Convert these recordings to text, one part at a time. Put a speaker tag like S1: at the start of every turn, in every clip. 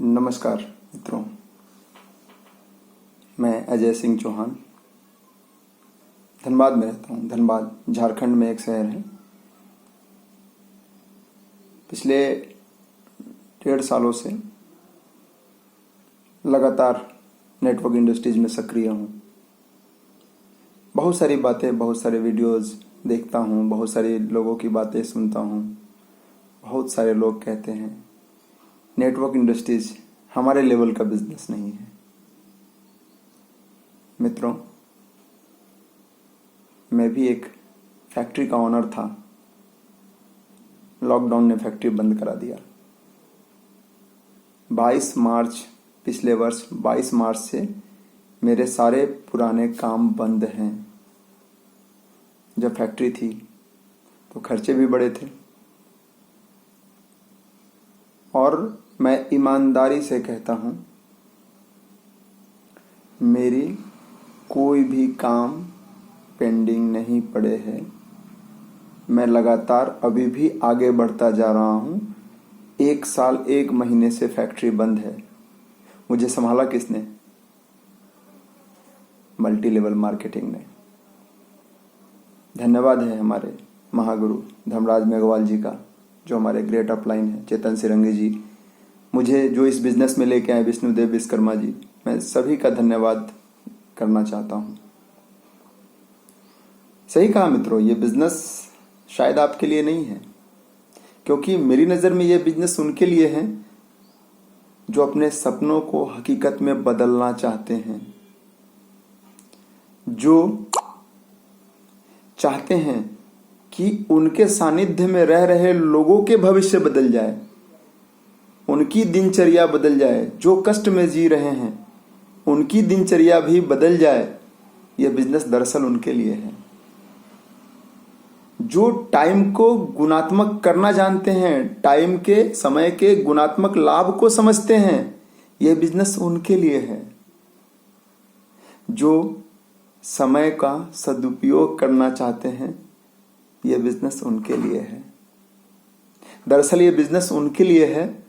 S1: नमस्कार मित्रों, मैं अजय सिंह चौहान धनबाद में रहता हूँ। धनबाद झारखंड में एक शहर है। पिछले 1.5 सालों से लगातार नेटवर्क इंडस्ट्रीज में सक्रिय हूँ। बहुत सारी बातें, बहुत सारे वीडियोस देखता हूँ, बहुत सारे लोगों की बातें सुनता हूँ। बहुत सारे लोग कहते हैं नेटवर्क इंडस्ट्रीज हमारे लेवल का बिजनेस नहीं है। मित्रों, मैं भी एक फैक्ट्री का ओनर था। लॉकडाउन ने फैक्ट्री बंद करा दिया। 22 मार्च पिछले वर्ष 22 मार्च से मेरे सारे पुराने काम बंद हैं। जब फैक्ट्री थी तो खर्चे भी बड़े थे और मैं ईमानदारी से कहता हूं, मेरी कोई भी काम पेंडिंग नहीं पड़े हैं। मैं लगातार अभी भी आगे बढ़ता जा रहा हूं। 1 साल 1 महीने से फैक्ट्री बंद है। मुझे संभाला किसने? मल्टी लेवल मार्केटिंग ने। धन्यवाद है हमारे महागुरु धर्मराज मेघवाल जी का, जो हमारे ग्रेट अपलाइन है, चेतन सिरंगी जी, मुझे जो इस बिजनेस में लेके आए विष्णुदेव विश्वकर्मा जी, मैं सभी का धन्यवाद करना चाहता हूं। सही कहा मित्रों, ये बिजनेस शायद आपके लिए नहीं है, क्योंकि मेरी नजर में ये बिजनेस उनके लिए है जो अपने सपनों को हकीकत में बदलना चाहते हैं, जो चाहते हैं कि उनके सानिध्य में रह रहे लोगों के भविष्य बदल जाए, उनकी दिनचर्या बदल जाए। जो कष्ट में जी रहे हैं उनकी दिनचर्या भी बदल जाए। यह बिजनेस दरअसल उनके लिए है। जो टाइम को गुणात्मक करना जानते हैं, टाइम के, समय के गुणात्मक लाभ को समझते हैं, यह बिजनेस उनके लिए है। जो समय का सदुपयोग करना चाहते हैं, यह बिजनेस उनके लिए है। दरअसल यह बिजनेस उनके लिए है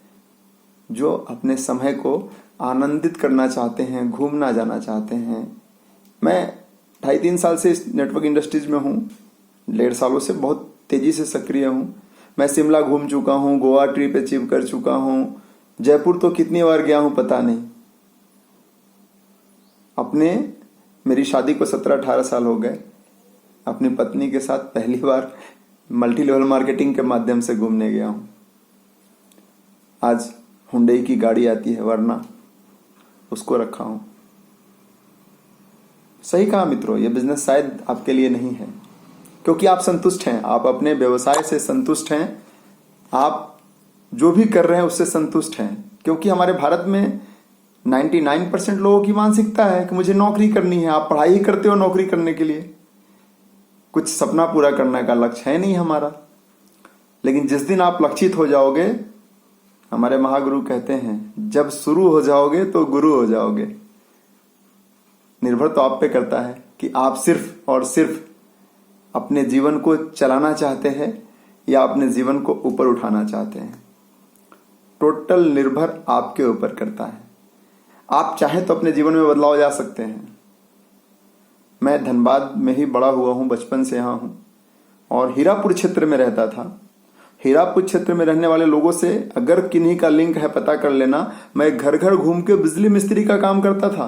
S1: जो अपने समय को आनंदित करना चाहते हैं, घूमना जाना चाहते हैं। मैं 2.5-3 साल से इस नेटवर्क इंडस्ट्रीज में हूँ। 1.5 सालों से बहुत तेजी से सक्रिय हूँ। मैं शिमला घूम चुका हूँ, गोवा ट्रिप अचीव कर चुका हूँ, जयपुर तो कितनी बार गया हूँ पता नहीं। मेरी शादी को 17-18 साल हो गए। अपनी पत्नी के साथ पहली बार मल्टी लेवल मार्केटिंग के माध्यम से घूमने गया हूं। आज हुंडई की गाड़ी आती है, वरना उसको रखा हूं। सही कहा मित्रों, यह बिजनेस शायद आपके लिए नहीं है, क्योंकि आप संतुष्ट हैं, आप अपने व्यवसाय से संतुष्ट हैं, आप जो भी कर रहे हैं उससे संतुष्ट हैं। क्योंकि हमारे भारत में 99% लोगों की मानसिकता है कि मुझे नौकरी करनी है। आप पढ़ाई ही करते हो नौकरी करने के लिए, कुछ सपना पूरा करने का लक्ष्य है नहीं हमारा। लेकिन जिस दिन आप लक्षित हो जाओगे, हमारे महागुरु कहते हैं, जब शुरू हो जाओगे तो गुरु हो जाओगे। निर्भर तो आप पे करता है कि आप सिर्फ और सिर्फ अपने जीवन को चलाना चाहते हैं या अपने जीवन को ऊपर उठाना चाहते हैं। टोटल निर्भर आपके ऊपर करता है। आप चाहें तो अपने जीवन में बदलाव ला सकते हैं। मैं धनबाद में ही बड़ा हुआ हूं, बचपन से यहां हूं और हीरापुर क्षेत्र में रहता था। हीरापुर क्षेत्र में रहने वाले लोगों से अगर किन्हीं का लिंक है पता कर लेना। मैं घर घर घूम के बिजली मिस्त्री का काम करता था।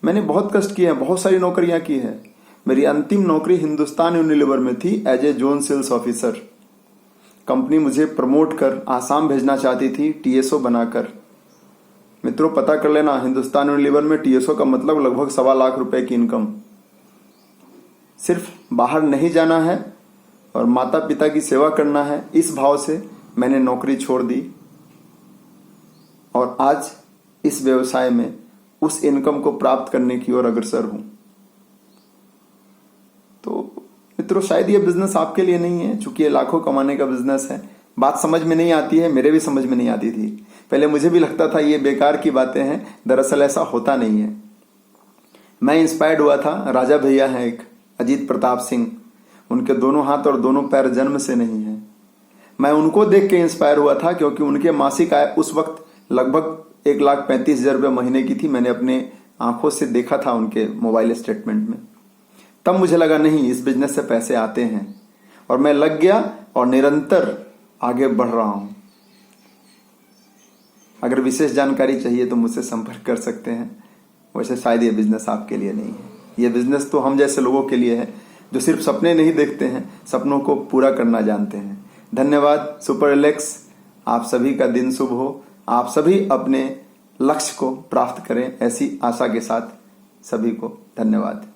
S1: मैंने बहुत कष्ट किए हैं, बहुत सारी नौकरियां की है। मेरी अंतिम नौकरी हिंदुस्तान यूनिलीवर में थी as a zone sales officer. Company मुझे प्रमोट कर आसाम भेजना चाहती थी, टीएसओ बनाकर। मित्रों, पता कर लेना, हिंदुस्तान यूनिलीवर में टीएसओ का मतलब लगभग 1.25 लाख रुपए की इनकम। सिर्फ बाहर नहीं जाना है और माता पिता की सेवा करना है, इस भाव से मैंने नौकरी छोड़ दी और आज इस व्यवसाय में उस इनकम को प्राप्त करने की ओर अग्रसर हूं। तो मित्रों, शायद ये बिजनेस आपके लिए नहीं है, चूंकि ये लाखों कमाने का बिजनेस है। बात समझ में नहीं आती है, मेरे भी समझ में नहीं आती थी। पहले मुझे भी लगता था ये बेकार की बातें हैं, दरअसल ऐसा होता नहीं है। मैं इंस्पायर्ड हुआ था, राजा भैया हैं एक, अजीत प्रताप सिंह, उनके दोनों हाथ और दोनों पैर जन्म से नहीं है। मैं उनको देख के इंस्पायर हुआ था, क्योंकि उनके मासिक आय उस वक्त लगभग 1,35,000 रुपये महीने की थी। मैंने अपने आंखों से देखा था उनके मोबाइल स्टेटमेंट में। तब मुझे लगा नहीं, इस बिजनेस से पैसे आते हैं, और मैं लग गया और निरंतर आगे बढ़ रहा हूं। अगर विशेष जानकारी चाहिए तो मुझसे संपर्क कर सकते हैं। वैसे शायद ये बिजनेस आपके लिए नहीं है। ये बिजनेस तो हम जैसे लोगों के लिए है जो सिर्फ सपने नहीं देखते हैं, सपनों को पूरा करना जानते हैं। धन्यवाद। Super relax. आप सभी का दिन शुभ हो। आप सभी अपने लक्ष्य को प्राप्त करें, ऐसी आशा के साथ सभी को धन्यवाद।